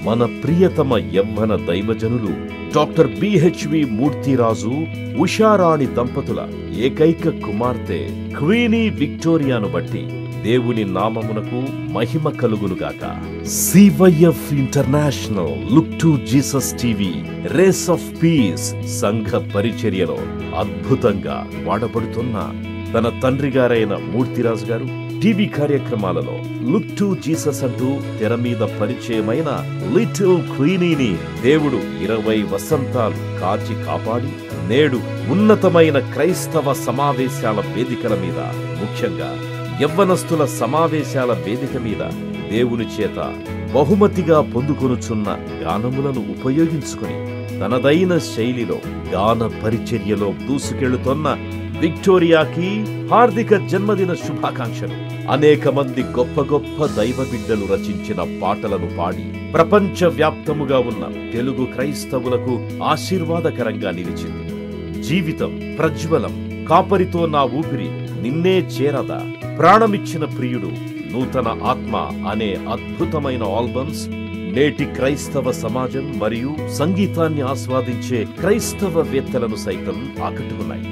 మన ప్రియతమ యవ్వన దైవజనులు డాక్టర్ బిహెచ్వి మూర్తిరాజు ఉషారాణి దంపతుల ఏకైక కుమార్తె క్వీనీ విక్టోరియాను బట్టి దేవుని నామమునకు మహిమ కలుగునుగాక. CYF international look to Jesus TV rays of peace సంఘ పరిచర్యలో అద్భుతంగా వాడబడుతున్న తన తండ్రి గారైన మూర్తిరాజు గారు టీవీ కార్యక్రమాలలో లుక్ టు జీసస్ అంటూ తెర మీద పరిచయమైన లిటిల్ క్వీనీని దేవుడు 20 వసంతాలు కాచి కాపాడి నేడు ఉన్నతమైన క్రైస్తవ సమావేశాల వేదికల మీద, ముఖ్యంగా యవ్వనస్తుల సమావేశాల వేదిక మీద దేవుని చేత బహుమతిగా పొందుకొనుచున్న గానములను ఉపయోగించుకుని తనదైన శైలిలో గాన పరిచర్యలో దూసుకెళ్తున్న విక్టోరియాకి హార్దిక జన్మదిన శుభాకాంక్షలు. అనేక మంది గొప్ప గొప్ప దైవ బిడ్డలు రచించిన పాటలను పాడి ప్రపంచ వ్యాప్తముగా ఉన్న తెలుగు క్రైస్తవులకు ఆశీర్వాదకరంగా నిలిచింది. జీవితం ప్రజ్వలం, కాపరితో నా ఊపిరి, నిన్నే చేరదా, ప్రాణమిచ్చిన ప్రియుడు, నూతన ఆత్మ అనే అద్భుతమైన ఆల్బమ్స్ నేటి క్రైస్తవ సమాజం మరియు సంగీతాన్ని ఆస్వాదించే క్రైస్తవవేత్తలను సైతం ఆకట్టుకున్నాయి.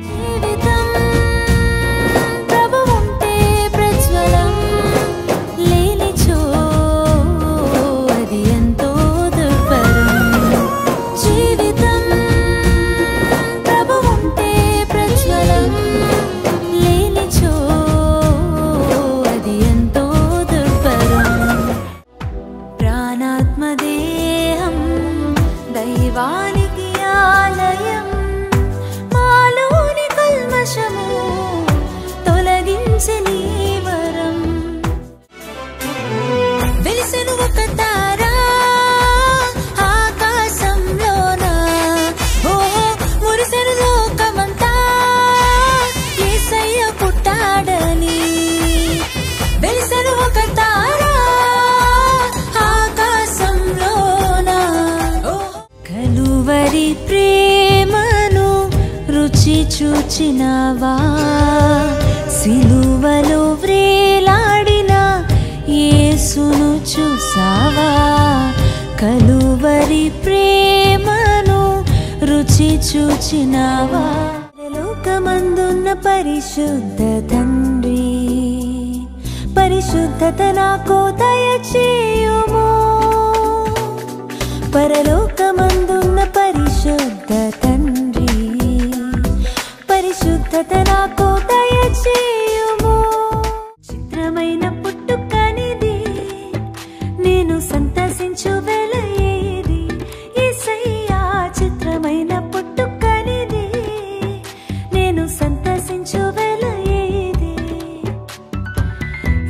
ప్రేమను రుచి చూచినావా, సిలువలో వ్రేలాడిన యేసును చూసావా. కలువరి ప్రేమను రుచి చూచినావా. లోకమందున్న పరిశుద్ధ తండ్రి, పరిశుద్ధత నాకు దయచేయుము. పరలోకమందున్న పరిశుద్ధ తండ్రి, పరిశుద్ధత నాకు దయచేయుము. చిత్రమైన పుట్టుకనిది, నేను సంతసించు వేళ ఏది, యేసయ్యా. చిత్రమైన పుట్టుకనిది, నేను సంతసించు వేళ ఏది.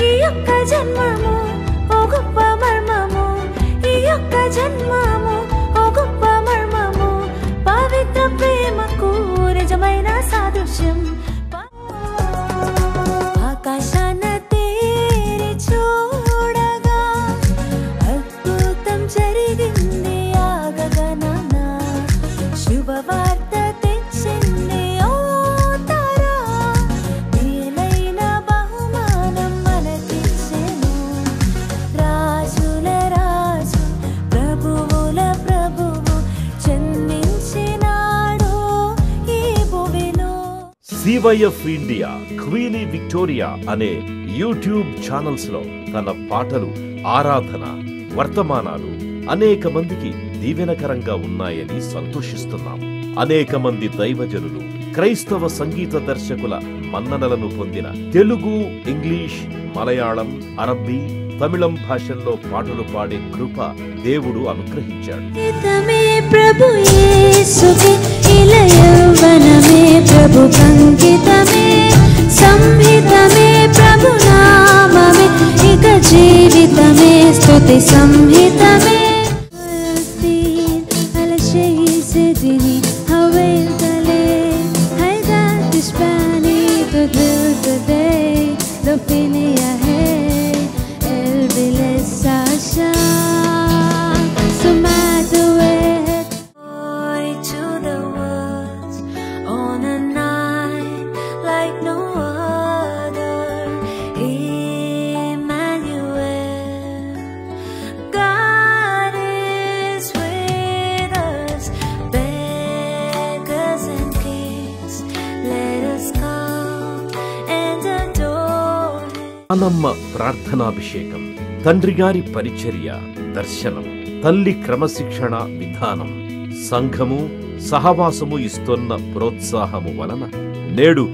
ఈ యొక్క జన్మము ఓ గొప్ప మర్మము, ఈ యొక్క జన్మము ఓ గొప్ప మర్మము, పవిత్ర ప్రేమకు నిజమైన సాదృశ్యం. ఆకాశాన తేరి చూడగా అద్భుతం జరిగింది ఆ గగనాన, శుభవార్త తెచ్చింది ఓ తారా. మేలైన బహుమానం మనకిచ్చెను, రాజుల రాజు ప్రభువుల ప్రభువు జన్మించినాడు ఈ భూమిలో. సివైఎఫ్ ఇండియా క్వీనీ విక్టోరియా అనే యూట్యూబ్ ఛానల్స్ లో తన పాటలు, ఆరాధన, వర్తమానాలు అనేక మందికి దీవెనకరంగా ఉన్నాయని సంతోషిస్తున్నాం. అనేక మంది దైవజనులు, క్రైస్తవ సంగీత దర్శకుల మన్ననలను పొందిన తెలుగు, ఇంగ్లీష్, మలయాళం, అరబ్బీ, తమిళం భాషల్లో పాటలు పాడే కృప దేవుడు అనుగ్రహించాడు. ప్రభు యేసుకి ఇలయవనమే, ప్రభు కంకితమే, సంహితమే, ప్రభు నామమే, ఇక జీవితమే స్తుతి సంహితమే. నానమ్మ ప్రార్థనాభిషేకం, తండ్రి గారి పరిచర్య, దర్శనం, తల్లి క్రమశిక్షణ విధానం, సంఘము సహవాసము ఇస్తున్న ప్రోత్సాహము వలన నేడు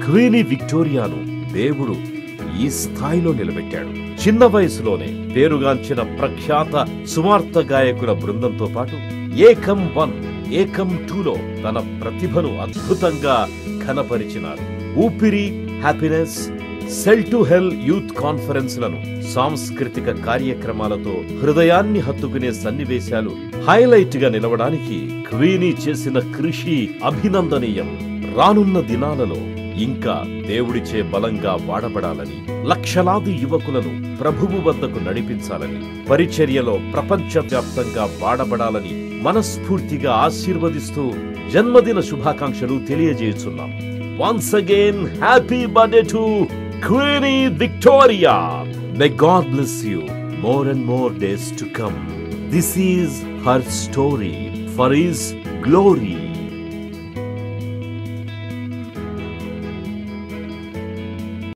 క్వీనీ విక్టోరియాను దేవుడు ఈ స్థాయిలో నిలబెట్టాడు. చిన్న వయసులోనే పేరుగాంచిన ప్రఖ్యాత సువార్త గాయకుల బృందంతో పాటు ఏకం 1, ఏకం 2లో తన ప్రతిభను అద్భుతంగా కనపరిచినారు. ఊపిరి, హ్యాపీనెస్, సెల్ టు హెల్ యూత్ కాన్ఫరెన్స్లను, సాంస్కృతిక కార్యక్రమాలతో హృదయాన్ని హత్తుకునే సన్నివేశాలు హైలైట్ గా నిలవడానికి క్వీనీ చేసిన కృషి అభినందనీయం. రానున్న దినాలలో ఇంకా దేవుడిచే బలంగా వాడబడాలని, లక్షలాది యువకులను ప్రభువు వద్దకు నడిపించాలని, పరిచర్యలో ప్రపంచవ్యాప్తంగా వాడబడాలని మనస్ఫూర్తిగా ఆశీర్వదిస్తూ జన్మదిన శుభాకాంక్షలు తెలియజేస్తున్నాం. Once again, happy birthday to Queenie Victoria. May God bless you more and more days to come. This is her story for His glory.